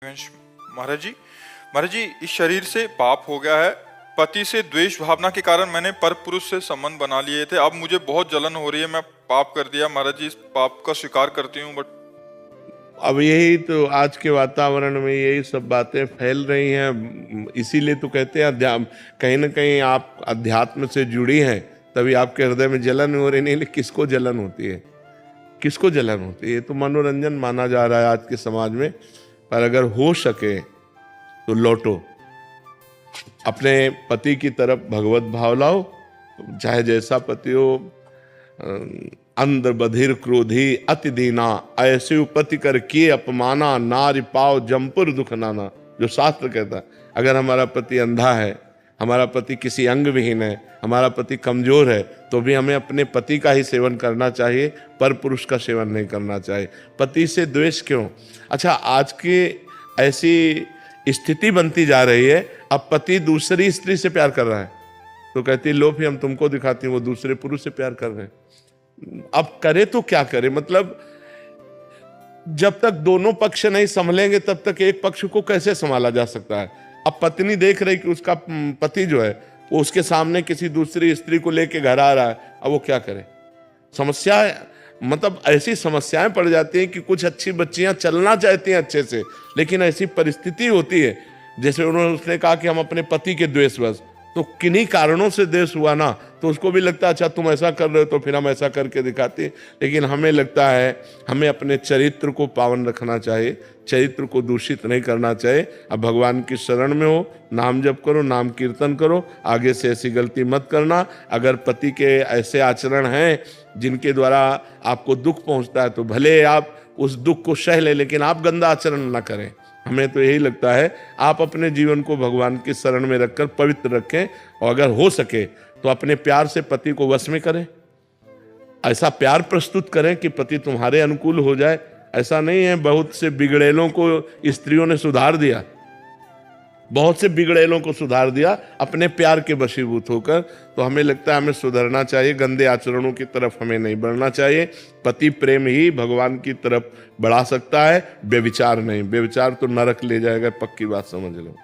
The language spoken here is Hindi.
वंश महाराज जी इस शरीर से पाप हो गया है। पति से द्वेष भावना के कारण मैंने पर पुरुष से संबंध बना लिए थे। अब मुझे बहुत जलन हो रही है। मैं पाप कर दिया महाराज जी, इस पाप का स्वीकार करती हूँ, बट अब यही तो आज के वातावरण में यही सब बातें फैल रही हैं। इसीलिए तो कहते हैं कहीं ना कहीं आप अध्यात्म से जुड़ी हैं, तभी आपके हृदय में जलन हो रही। नहीं, किसको जलन होती है? किसको जलन होती है? तो मनोरंजन माना जा रहा है आज के समाज में। पर अगर हो सके तो लौटो, अपने पति की तरफ भगवत भाव लाओ। चाहे जैसा पति हो, अंध बधिर क्रोधी अति दीना, ऐसे पति कर किए अपमाना, नारी पाव जमपुर दुख नाना, जो शास्त्र कहता है। अगर हमारा पति अंधा है, हमारा पति किसी अंग विहीन है, हमारा पति कमजोर है, तो भी हमें अपने पति का ही सेवन करना चाहिए, पर पुरुष का सेवन नहीं करना चाहिए। पति से द्वेष क्यों? अच्छा, आज की ऐसी स्थिति बनती जा रही है, अब पति दूसरी स्त्री से प्यार कर रहा है तो कहती लो फिर हम तुमको दिखाती हूँ, वो दूसरे पुरुष से प्यार कर रहे हैं। अब करे तो क्या करे? मतलब जब तक दोनों पक्ष नहीं संभलेंगे तब तक एक पक्ष को कैसे संभाला जा सकता है? अब पत्नी देख रही कि उसका पति जो है वो उसके सामने किसी दूसरी स्त्री को लेके घर आ रहा है, अब वो क्या करे? समस्या, मतलब ऐसी समस्याएं पड़ जाती हैं कि कुछ अच्छी बच्चियां चलना चाहती हैं अच्छे से, लेकिन ऐसी परिस्थिति होती है, जैसे उसने कहा कि हम अपने पति के द्वेषवश, तो किन्हीं कारणों से द्वेष हुआ ना, तो उसको भी लगता है अच्छा तुम ऐसा कर रहे हो तो फिर हम ऐसा करके दिखाते हैं। लेकिन हमें लगता है हमें अपने चरित्र को पावन रखना चाहिए, चरित्र को दूषित नहीं करना चाहिए। अब भगवान की शरण में हो, नाम जप करो, नाम कीर्तन करो, आगे से ऐसी गलती मत करना। अगर पति के ऐसे आचरण हैं जिनके द्वारा आपको दुख पहुंचता है तो भले आप उस दुख को सह ले, लेकिन आप गंदा आचरण ना करें। हमें तो यही लगता है आप अपने जीवन को भगवान की शरण में रखकर पवित्र रखें, और अगर हो सके तो अपने प्यार से पति को वश में करें। ऐसा प्यार प्रस्तुत करें कि पति तुम्हारे अनुकूल हो जाए। ऐसा नहीं है, बहुत से बिगड़ेलों को स्त्रियों ने सुधार दिया, बहुत से बिगड़ेलों को सुधार दिया अपने प्यार के वशीभूत होकर। तो हमें लगता है हमें सुधरना चाहिए, गंदे आचरणों की तरफ हमें नहीं बढ़ना चाहिए। पति प्रेम ही भगवान की तरफ बढ़ा सकता है, व्यभिचार नहीं। व्यभिचार तो नरक ले जाएगा, पक्की बात समझ लो।